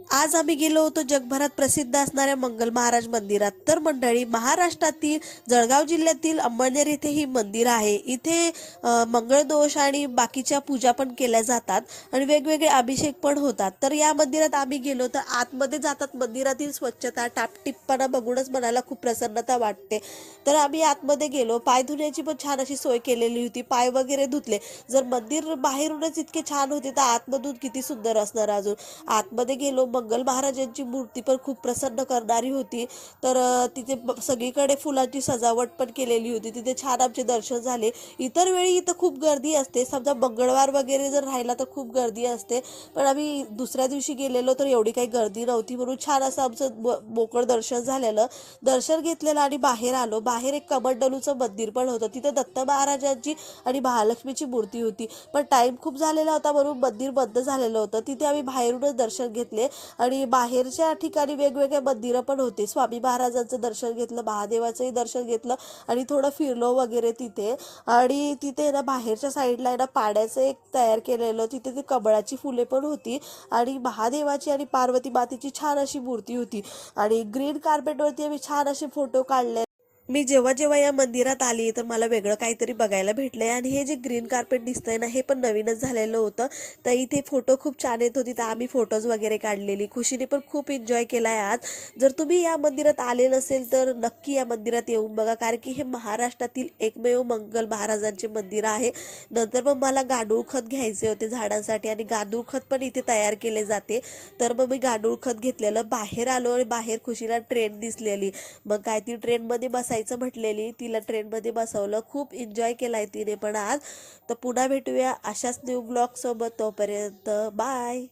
आज आम्ही गेलो होतो जगभरात प्रसिद्ध असणाऱ्या मंगल महाराज मंदिरात। तर मंडळी, महाराष्ट्रातील जळगाव जिल्ह्यातील अंमळनेर येथे ही मंदिर आहे। इथे मंगळ दोष आणि बाकीच्या पूजा पण केल्या जातात आणि वेगवेगळे अभिषेक पण होतात। तर या मंदिरात आम्ही गेलो तर आतमध्ये जातात मंदिरातील स्वच्छता टापटिपपणा बघूनच मनाला खूप प्रसन्नता वाटते। तर आम्ही आतमध्ये गेलो, पाय धुण्याची पण छान अशी सोय केलेली होती, पाय वगैरे धुतले। जर मंदिर बाहेरूनच इतके छान होते तर आतमधून किती सुंदर असणार अजून। आतमध्ये गेलो, मंगल महाराजांची मूर्ती पण खूप प्रसन्न करणारी होती। तर तिथे सगळीकडे फुलांची सजावट पण केलेली होती। तिथे छान आमचे दर्शन झाले। इतर वेळी इथं खूप गर्दी असते, समजा मंगळवार वगैरे जर राहिला तर खूप गर्दी असते, पण आम्ही दुसऱ्या दिवशी गेलेलो तर एवढी काही गर्दी नव्हती, म्हणून छान असं आमचं मोकळं दर्शन झालेलं। दर्शन घेतलेलं आणि बाहेर आलो। बाहेर एक कमंडलूचं मंदिर पण होतं, तिथे दत्त महाराजांची आणि महालक्ष्मीची मूर्ती होती, पण टाइम खूप झालेला होता म्हणून मंदिर बंद झालेलं होतं। तिथे आम्ही बाहेरूनच दर्शन घेतले आणि बाहेरच्या ठिकाणी वेगवेगळे मंदिरं पण होते। स्वामी महाराजांचं दर्शन घेतलं, महादेवाचंही दर्शन घेतलं आणि थोडं फिरलो वगैरे तिथे। आणि तिथे ना बाहेरच्या साईडला ना पाण्याचं एक तयार केलेलं, तिथे ती कमळाची फुले पण होती आणि महादेवाची आणि पार्वती मातेची छान अशी मूर्ती होती आणि ग्रीन कार्पेटवरती आम्ही छान असे फोटो काढले। मी जेव्हा जेव्हा या मंदिरात आली तर मला वेगळं काहीतरी बघायला भेटलंय आणि हे जे ग्रीन कार्पेट दिसतंय ना, हे पण नवीनच झालेलं होतं। तर इथे फोटो खूप छान येत होती, तर आम्ही फोटोज वगैरे काढलेली। खुशीने पण खूप एन्जॉय केलाय आज। जर तुम्ही या मंदिरात आले नसेल तर नक्की या मंदिरात येऊन बघा, कारण की हे महाराष्ट्रातील एकमेव मंगल महाराजांचे मंदिर आहे। नंतर मग मला गांडूळ खत घ्यायचे होते झाडांसाठी आणि गांडूळ खत पण इथे तयार केले जाते। तर मग मी गांडूळ खत घेतलेलं। बाहेर आलो आणि बाहेर खुशीला ट्रेन दिसलेली, मग काय ती ट्रेनमध्ये बसायचं म्हटलेली, तिला ट्रेनमध्ये बसवलं। खूप एन्जॉय केलाय तिने पण आज। तर पुन्हा भेटूया अशाच न्यू ब्लॉग सोबत, तोपर्यंत बाय।